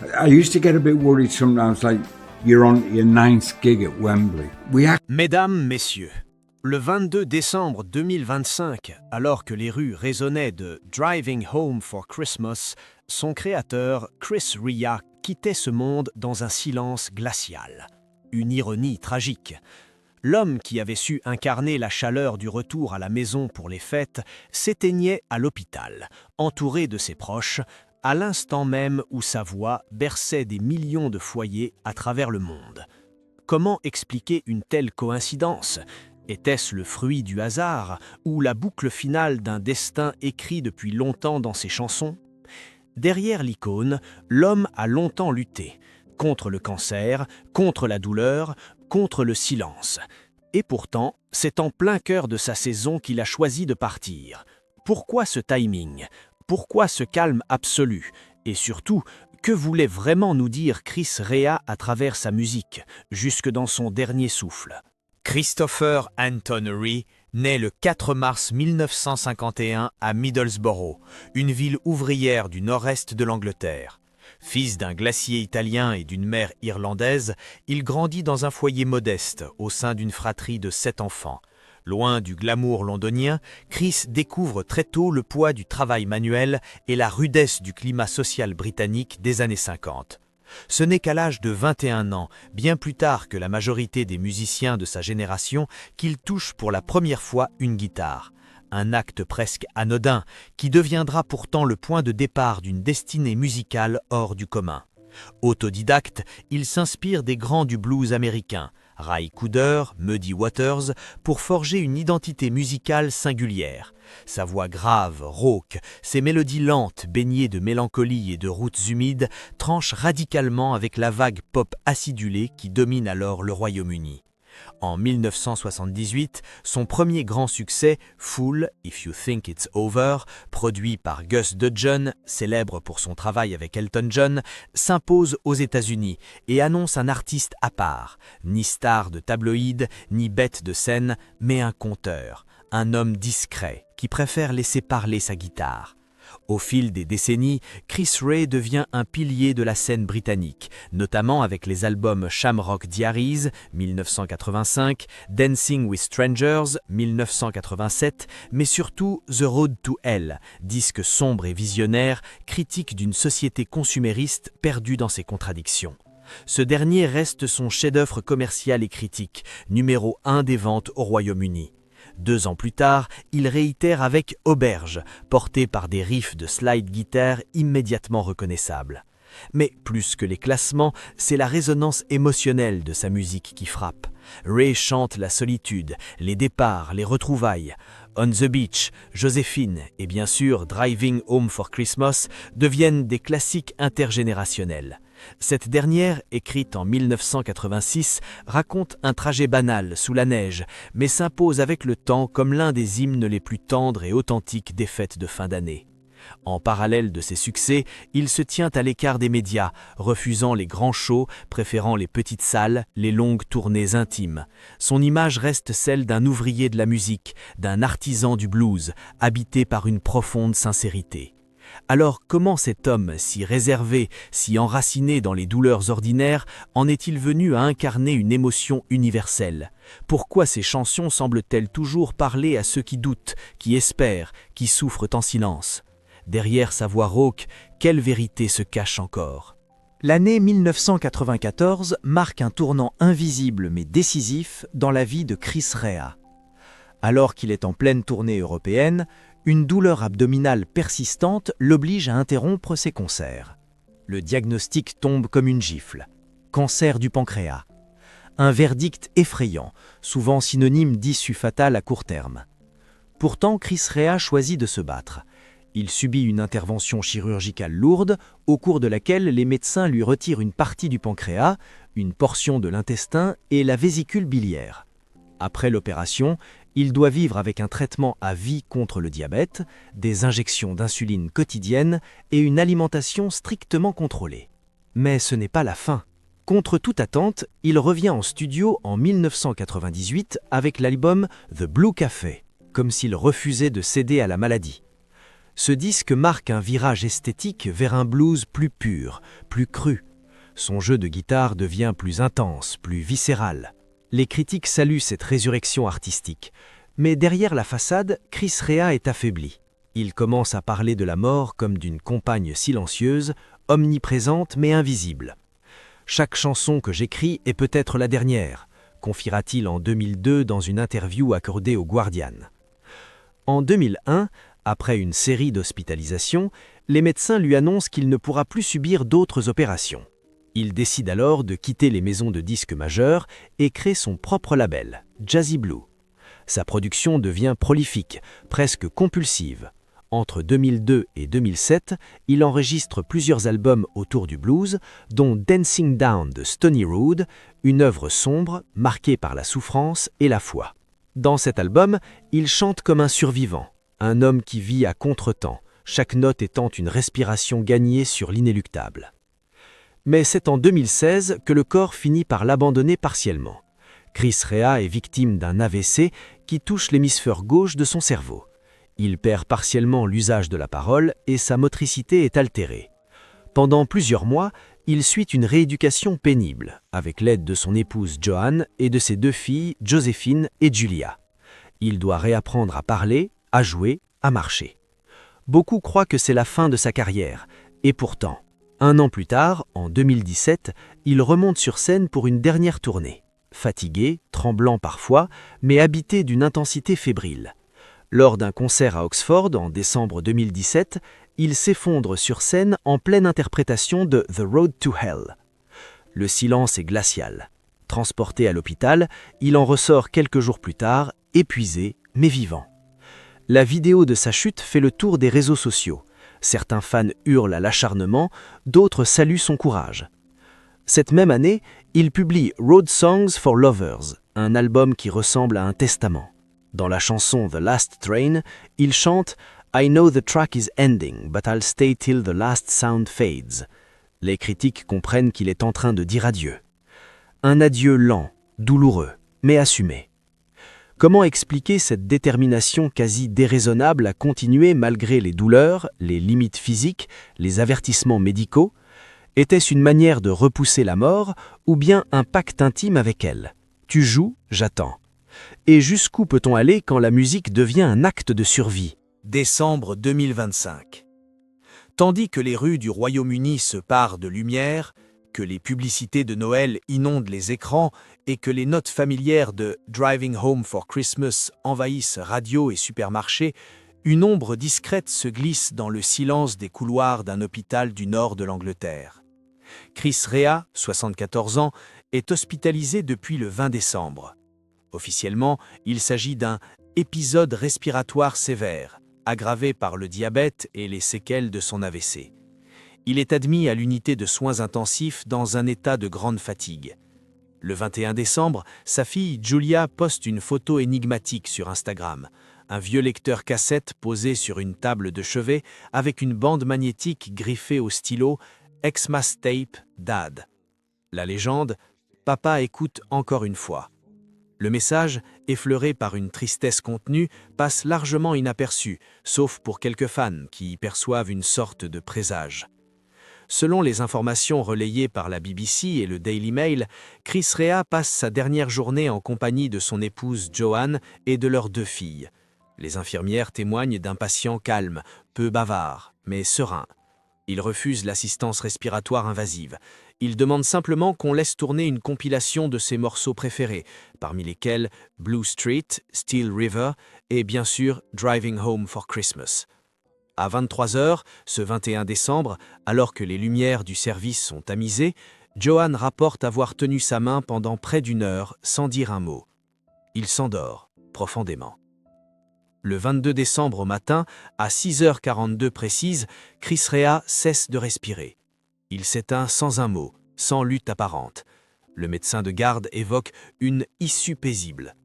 I used to get a bit worried sometimes, like you're on your ninth gig at Wembley. Mesdames, Messieurs, le 22 décembre 2025, alors que les rues résonnaient de Driving Home for Christmas, son créateur, Chris Rea, quittait ce monde dans un silence glacial. Une ironie tragique. L'homme qui avait su incarner la chaleur du retour à la maison pour les fêtes s'éteignait à l'hôpital, entouré de ses proches, à l'instant même où sa voix berçait des millions de foyers à travers le monde. Comment expliquer une telle coïncidence ? Était-ce le fruit du hasard ou la boucle finale d'un destin écrit depuis longtemps dans ses chansons ? Derrière l'icône, l'homme a longtemps lutté contre le cancer, contre la douleur, contre le silence. Et pourtant, c'est en plein cœur de sa saison qu'il a choisi de partir. Pourquoi ce timing ? Pourquoi ce calme absolu ? Et surtout, que voulait vraiment nous dire Chris Rea à travers sa musique, jusque dans son dernier souffle ? Christopher Anton Rea naît le 4 mars 1951 à Middlesbrough, une ville ouvrière du nord-est de l'Angleterre. Fils d'un glacier italien et d'une mère irlandaise, il grandit dans un foyer modeste au sein d'une fratrie de 7 enfants. Loin du glamour londonien, Chris découvre très tôt le poids du travail manuel et la rudesse du climat social britannique des années 50. Ce n'est qu'à l'âge de 21 ans, bien plus tard que la majorité des musiciens de sa génération, qu'il touche pour la première fois une guitare. Un acte presque anodin, qui deviendra pourtant le point de départ d'une destinée musicale hors du commun. Autodidacte, il s'inspire des grands du blues américain, Ray Cooder, Muddy Waters, pour forger une identité musicale singulière. Sa voix grave, rauque, ses mélodies lentes, baignées de mélancolie et de routes humides, tranchent radicalement avec la vague pop acidulée qui domine alors le Royaume-Uni. En 1978, son premier grand succès, Fool, If You Think It's Over, produit par Gus Dudgeon, célèbre pour son travail avec Elton John, s'impose aux États-Unis et annonce un artiste à part, ni star de tabloïd, ni bête de scène, mais un conteur, un homme discret qui préfère laisser parler sa guitare. Au fil des décennies, Chris Rea devient un pilier de la scène britannique, notamment avec les albums Shamrock Diaries 1985, Dancing with Strangers 1987, mais surtout The Road to Hell, disque sombre et visionnaire, critique d'une société consumériste perdue dans ses contradictions. Ce dernier reste son chef-d'œuvre commercial et critique, numéro 1 des ventes au Royaume-Uni. 2 ans plus tard, il réitère avec Auberge, porté par des riffs de slide guitare immédiatement reconnaissables. Mais plus que les classements, c'est la résonance émotionnelle de sa musique qui frappe. Rea chante la solitude, les départs, les retrouvailles. On the Beach, Joséphine et bien sûr Driving Home for Christmas deviennent des classiques intergénérationnels. Cette dernière, écrite en 1986, raconte un trajet banal sous la neige, mais s'impose avec le temps comme l'un des hymnes les plus tendres et authentiques des fêtes de fin d'année. En parallèle de ses succès, il se tient à l'écart des médias, refusant les grands shows, préférant les petites salles, les longues tournées intimes. Son image reste celle d'un ouvrier de la musique, d'un artisan du blues, habité par une profonde sincérité. Alors comment cet homme, si réservé, si enraciné dans les douleurs ordinaires, en est-il venu à incarner une émotion universelle ? Pourquoi ses chansons semblent-elles toujours parler à ceux qui doutent, qui espèrent, qui souffrent en silence ? Derrière sa voix rauque, quelle vérité se cache encore ? L'année 1994 marque un tournant invisible mais décisif dans la vie de Chris Rea. Alors qu'il est en pleine tournée européenne, une douleur abdominale persistante l'oblige à interrompre ses concerts. Le diagnostic tombe comme une gifle. Cancer du pancréas. Un verdict effrayant, souvent synonyme d'issue fatale à court terme. Pourtant, Chris Rea choisit de se battre. Il subit une intervention chirurgicale lourde, au cours de laquelle les médecins lui retirent une partie du pancréas, une portion de l'intestin et la vésicule biliaire. Après l'opération, il doit vivre avec un traitement à vie contre le diabète, des injections d'insuline quotidiennes et une alimentation strictement contrôlée. Mais ce n'est pas la fin. Contre toute attente, il revient en studio en 1998 avec l'album The Blue Cafe, comme s'il refusait de céder à la maladie. Ce disque marque un virage esthétique vers un blues plus pur, plus cru. Son jeu de guitare devient plus intense, plus viscéral. Les critiques saluent cette résurrection artistique. Mais derrière la façade, Chris Rea est affaibli. Il commence à parler de la mort comme d'une compagne silencieuse, omniprésente mais invisible. « Chaque chanson que j'écris est peut-être la dernière », confiera-t-il en 2002 dans une interview accordée au Guardian. En 2001, après une série d'hospitalisations, les médecins lui annoncent qu'il ne pourra plus subir d'autres opérations. Il décide alors de quitter les maisons de disques majeures et crée son propre label, Jazzy Blue. Sa production devient prolifique, presque compulsive. Entre 2002 et 2007, il enregistre plusieurs albums autour du blues, dont Dancing Down de Stony Road, une œuvre sombre, marquée par la souffrance et la foi. Dans cet album, il chante comme un survivant, un homme qui vit à contretemps, chaque note étant une respiration gagnée sur l'inéluctable. Mais c'est en 2016 que le corps finit par l'abandonner partiellement. Chris Rea est victime d'un AVC qui touche l'hémisphère gauche de son cerveau. Il perd partiellement l'usage de la parole et sa motricité est altérée. Pendant plusieurs mois, il suit une rééducation pénible, avec l'aide de son épouse Joanne et de ses 2 filles, Joséphine et Julia. Il doit réapprendre à parler, à jouer, à marcher. Beaucoup croient que c'est la fin de sa carrière, et pourtant, 1 an plus tard, en 2017, il remonte sur scène pour une dernière tournée. Fatigué, tremblant parfois, mais habité d'une intensité fébrile. Lors d'un concert à Oxford en décembre 2017, il s'effondre sur scène en pleine interprétation de The Road to Hell. Le silence est glacial. Transporté à l'hôpital, il en ressort quelques jours plus tard, épuisé mais vivant. La vidéo de sa chute fait le tour des réseaux sociaux. Certains fans hurlent à l'acharnement, d'autres saluent son courage. Cette même année, il publie Road Songs for Lovers, un album qui ressemble à un testament. Dans la chanson The Last Train, il chante « I know the track is ending, but I'll stay till the last sound fades ». Les critiques comprennent qu'il est en train de dire adieu. Un adieu lent, douloureux, mais assumé. Comment expliquer cette détermination quasi déraisonnable à continuer malgré les douleurs, les limites physiques, les avertissements médicaux? Était-ce une manière de repousser la mort ou bien un pacte intime avec elle? Tu joues, j'attends. Et jusqu'où peut-on aller quand la musique devient un acte de survie? Décembre 2025. Tandis que les rues du Royaume-Uni se parent de lumière, que les publicités de Noël inondent les écrans et que les notes familières de Driving Home for Christmas envahissent radio et supermarchés, une ombre discrète se glisse dans le silence des couloirs d'un hôpital du nord de l'Angleterre. Chris Rea, 74 ans, est hospitalisé depuis le 20 décembre. Officiellement, il s'agit d'un épisode respiratoire sévère, aggravé par le diabète et les séquelles de son AVC. Il est admis à l'unité de soins intensifs dans un état de grande fatigue. Le 21 décembre, sa fille Julia poste une photo énigmatique sur Instagram, un vieux lecteur cassette posé sur une table de chevet avec une bande magnétique griffée au stylo « Xmas Tape Dad ». La légende « Papa écoute encore une fois ». Le message, effleuré par une tristesse contenue, passe largement inaperçu, sauf pour quelques fans qui y perçoivent une sorte de présage. Selon les informations relayées par la BBC et le Daily Mail, Chris Rea passe sa dernière journée en compagnie de son épouse Joanne et de leurs 2 filles. Les infirmières témoignent d'un patient calme, peu bavard, mais serein. Il refuse l'assistance respiratoire invasive. Il demande simplement qu'on laisse tourner une compilation de ses morceaux préférés, parmi lesquels Blue Street, Steel River et bien sûr Driving Home for Christmas. À 23h, ce 21 décembre, alors que les lumières du service sont tamisées, Joanne rapporte avoir tenu sa main pendant près d'1 heure sans dire un mot. Il s'endort profondément. Le 22 décembre au matin, à 6h42 précise, Chris Rea cesse de respirer. Il s'éteint sans un mot, sans lutte apparente. Le médecin de garde évoque une issue paisible.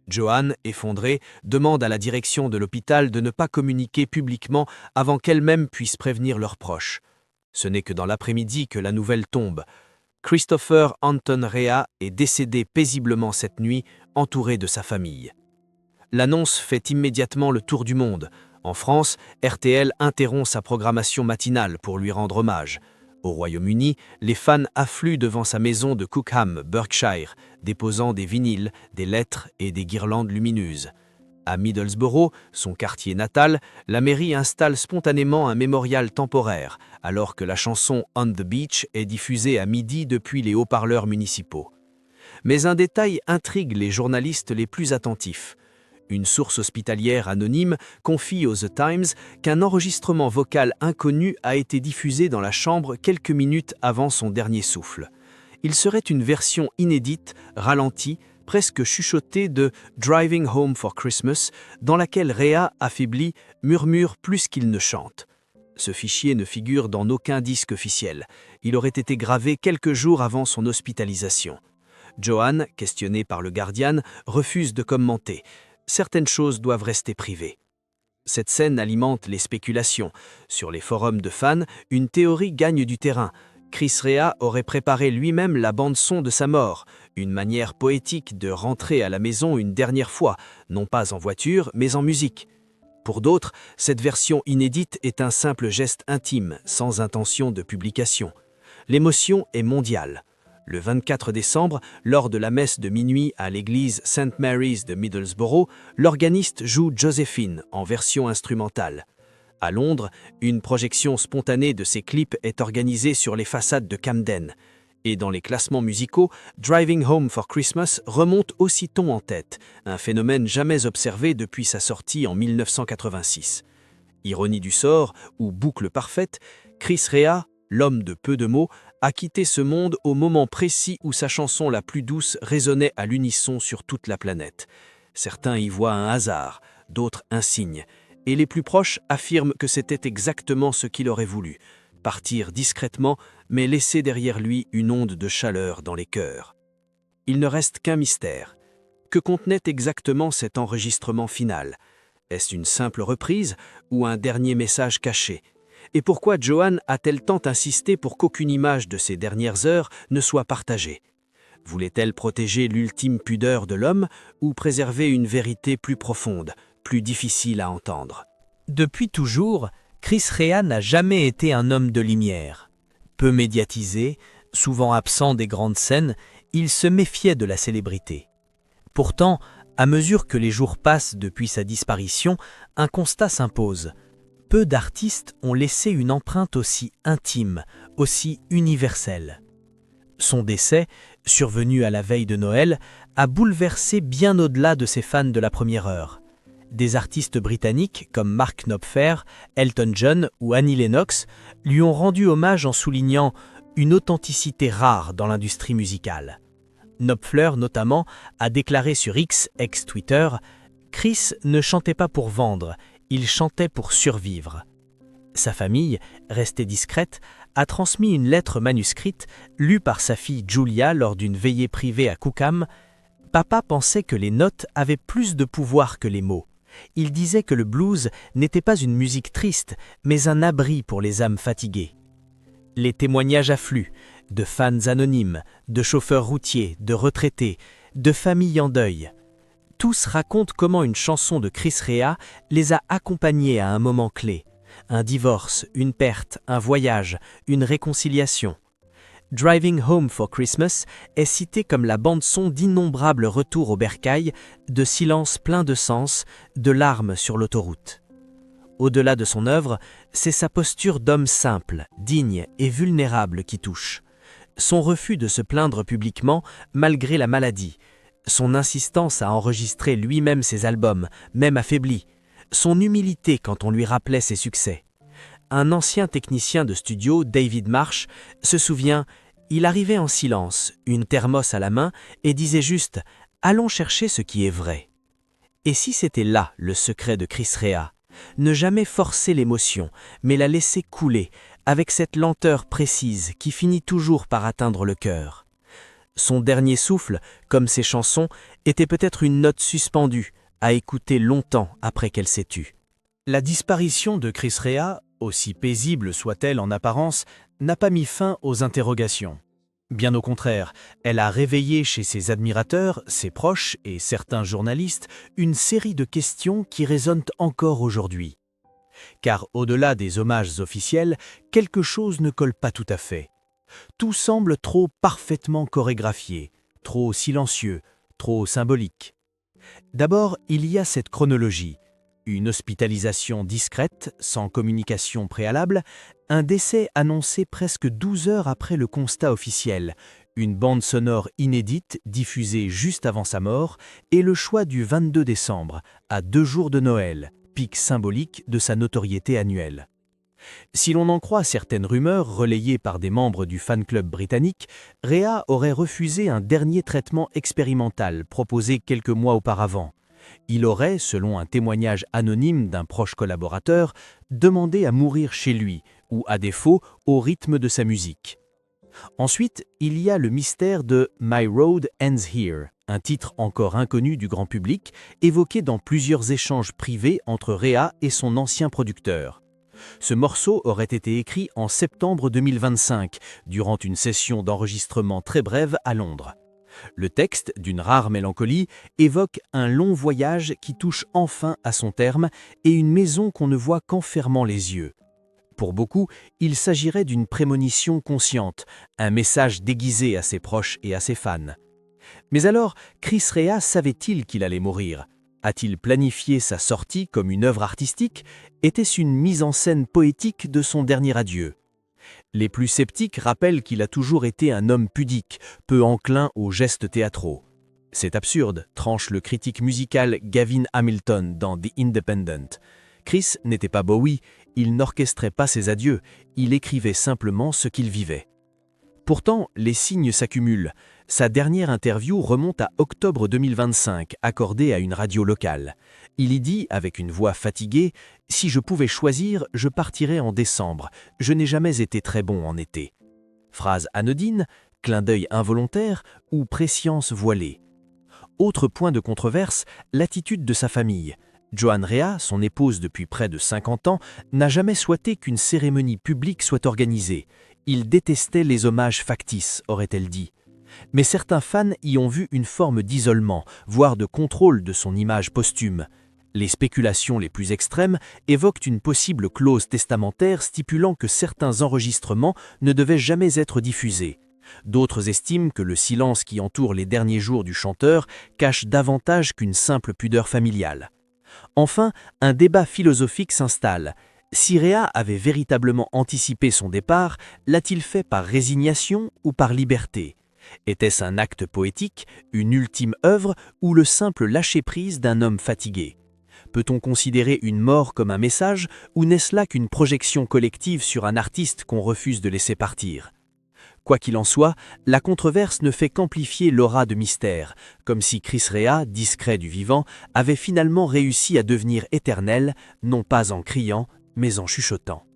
Joanne, effondrée, demande à la direction de l'hôpital de ne pas communiquer publiquement avant qu'elle-même puisse prévenir leurs proches. Ce n'est que dans l'après-midi que la nouvelle tombe. Christopher Anton Rea est décédé paisiblement cette nuit, entouré de sa famille. L'annonce fait immédiatement le tour du monde. En France, RTL interrompt sa programmation matinale pour lui rendre hommage. Au Royaume-Uni, les fans affluent devant sa maison de Cookham, Berkshire, déposant des vinyles, des lettres et des guirlandes lumineuses. À Middlesbrough, son quartier natal, la mairie installe spontanément un mémorial temporaire, alors que la chanson « On the Beach » est diffusée à midi depuis les haut-parleurs municipaux. Mais un détail intrigue les journalistes les plus attentifs. Une source hospitalière anonyme confie au The Times qu'un enregistrement vocal inconnu a été diffusé dans la chambre quelques minutes avant son dernier souffle. Il serait une version inédite, ralentie, presque chuchotée de « Driving Home for Christmas », dans laquelle Rea, affaibli, murmure plus qu'il ne chante. Ce fichier ne figure dans aucun disque officiel. Il aurait été gravé quelques jours avant son hospitalisation. Joan, questionné par le Guardian, refuse de commenter. Certaines choses doivent rester privées. Cette scène alimente les spéculations. Sur les forums de fans, une théorie gagne du terrain. Chris Rea aurait préparé lui-même la bande-son de sa mort, une manière poétique de rentrer à la maison une dernière fois, non pas en voiture, mais en musique. Pour d'autres, cette version inédite est un simple geste intime, sans intention de publication. L'émotion est mondiale. Le 24 décembre, lors de la messe de minuit à l'église St. Mary's de Middlesbrough, l'organiste joue Joséphine en version instrumentale. À Londres, une projection spontanée de ces clips est organisée sur les façades de Camden. Et dans les classements musicaux, Driving Home for Christmas remonte aussitôt en tête, un phénomène jamais observé depuis sa sortie en 1986. Ironie du sort, ou boucle parfaite, Chris Rea, l'homme de peu de mots, a quitté ce monde au moment précis où sa chanson la plus douce résonnait à l'unisson sur toute la planète. Certains y voient un hasard, d'autres un signe, et les plus proches affirment que c'était exactement ce qu'il aurait voulu, partir discrètement, mais laisser derrière lui une onde de chaleur dans les cœurs. Il ne reste qu'un mystère. Que contenait exactement cet enregistrement final? Est-ce une simple reprise ou un dernier message caché? Et pourquoi Joan a-t-elle tant insisté pour qu'aucune image de ces dernières heures ne soit partagée? Voulait-elle protéger l'ultime pudeur de l'homme ou préserver une vérité plus profonde, plus difficile à entendre? Depuis toujours, Chris Rea n'a jamais été un homme de lumière. Peu médiatisé, souvent absent des grandes scènes, il se méfiait de la célébrité. Pourtant, à mesure que les jours passent depuis sa disparition, un constat s'impose. Peu d'artistes ont laissé une empreinte aussi intime, aussi universelle. Son décès, survenu à la veille de Noël, a bouleversé bien au-delà de ses fans de la première heure. Des artistes britanniques comme Mark Knopfler, Elton John ou Annie Lennox lui ont rendu hommage en soulignant une authenticité rare dans l'industrie musicale. Knopfler, notamment, a déclaré sur X, ex-Twitter, « Chris ne chantait pas pour vendre, il chantait pour survivre ». Sa famille, restée discrète, a transmis une lettre manuscrite lue par sa fille Julia lors d'une veillée privée à Cookham. Papa pensait que les notes avaient plus de pouvoir que les mots. Il disait que le blues n'était pas une musique triste, mais un abri pour les âmes fatiguées. Les témoignages affluent, de fans anonymes, de chauffeurs routiers, de retraités, de familles en deuil. Tous racontent comment une chanson de Chris Rea les a accompagnés à un moment clé. Un divorce, une perte, un voyage, une réconciliation. Driving Home for Christmas est cité comme la bande-son d'innombrables retours au bercail, de silences pleins de sens, de larmes sur l'autoroute. Au-delà de son œuvre, c'est sa posture d'homme simple, digne et vulnérable qui touche. Son refus de se plaindre publiquement malgré la maladie, son insistance à enregistrer lui-même ses albums, même affaiblis, son humilité quand on lui rappelait ses succès. Un ancien technicien de studio, David Marsh, se souvient « Il arrivait en silence, une thermos à la main, et disait juste « Allons chercher ce qui est vrai ». Et si c'était là le secret de Chris Rea? Ne jamais forcer l'émotion, mais la laisser couler, avec cette lenteur précise qui finit toujours par atteindre le cœur. Son dernier souffle, comme ses chansons, était peut-être une note suspendue, à écouter longtemps après qu'elle s'est tue. La disparition de Chris Rea, aussi paisible soit-elle en apparence, n'a pas mis fin aux interrogations. Bien au contraire, elle a réveillé chez ses admirateurs, ses proches et certains journalistes une série de questions qui résonnent encore aujourd'hui. Car au-delà des hommages officiels, quelque chose ne colle pas tout à fait. Tout semble trop parfaitement chorégraphié, trop silencieux, trop symbolique. D'abord, il y a cette chronologie. Une hospitalisation discrète, sans communication préalable, un décès annoncé presque 12 heures après le constat officiel, une bande sonore inédite diffusée juste avant sa mort et le choix du 22 décembre, à 2 jours de Noël, pic symbolique de sa notoriété annuelle. Si l'on en croit certaines rumeurs relayées par des membres du fan club britannique, Rhea aurait refusé un dernier traitement expérimental proposé quelques mois auparavant. Il aurait, selon un témoignage anonyme d'un proche collaborateur, demandé à mourir chez lui, ou à défaut, au rythme de sa musique. Ensuite, il y a le mystère de My Road Ends Here, un titre encore inconnu du grand public, évoqué dans plusieurs échanges privés entre Rhea et son ancien producteur. Ce morceau aurait été écrit en septembre 2025, durant une session d'enregistrement très brève à Londres. Le texte, d'une rare mélancolie, évoque un long voyage qui touche enfin à son terme et une maison qu'on ne voit qu'en fermant les yeux. Pour beaucoup, il s'agirait d'une prémonition consciente, un message déguisé à ses proches et à ses fans. Mais alors, Chris Rea savait-il qu'il allait mourir ? A-t-il planifié sa sortie comme une œuvre artistique ? Était-ce une mise en scène poétique de son dernier adieu ? Les plus sceptiques rappellent qu'il a toujours été un homme pudique, peu enclin aux gestes théâtraux. C'est absurde, tranche le critique musical Gavin Hamilton dans The Independent. Chris n'était pas Bowie, il n'orchestrait pas ses adieux, il écrivait simplement ce qu'il vivait. Pourtant, les signes s'accumulent. Sa dernière interview remonte à octobre 2025, accordée à une radio locale. Il y dit, avec une voix fatiguée, « Si je pouvais choisir, je partirais en décembre. Je n'ai jamais été très bon en été. » Phrase anodine, clin d'œil involontaire ou prescience voilée. Autre point de controverse, l'attitude de sa famille. Joan Rhea, son épouse depuis près de 50 ans, n'a jamais souhaité qu'une cérémonie publique soit organisée. Il détestait les hommages factices, aurait-elle dit. Mais certains fans y ont vu une forme d'isolement, voire de contrôle de son image posthume. Les spéculations les plus extrêmes évoquent une possible clause testamentaire stipulant que certains enregistrements ne devaient jamais être diffusés. D'autres estiment que le silence qui entoure les derniers jours du chanteur cache davantage qu'une simple pudeur familiale. Enfin, un débat philosophique s'installe. Si Rhea avait véritablement anticipé son départ, l'a-t-il fait par résignation ou par liberté ? Était-ce un acte poétique, une ultime œuvre ou le simple lâcher-prise d'un homme fatigué ? Peut-on considérer une mort comme un message ou n'est-ce là qu'une projection collective sur un artiste qu'on refuse de laisser partir ? Quoi qu'il en soit, la controverse ne fait qu'amplifier l'aura de mystère, comme si Chris Rea, discret du vivant, avait finalement réussi à devenir éternel, non pas en criant, mais en chuchotant.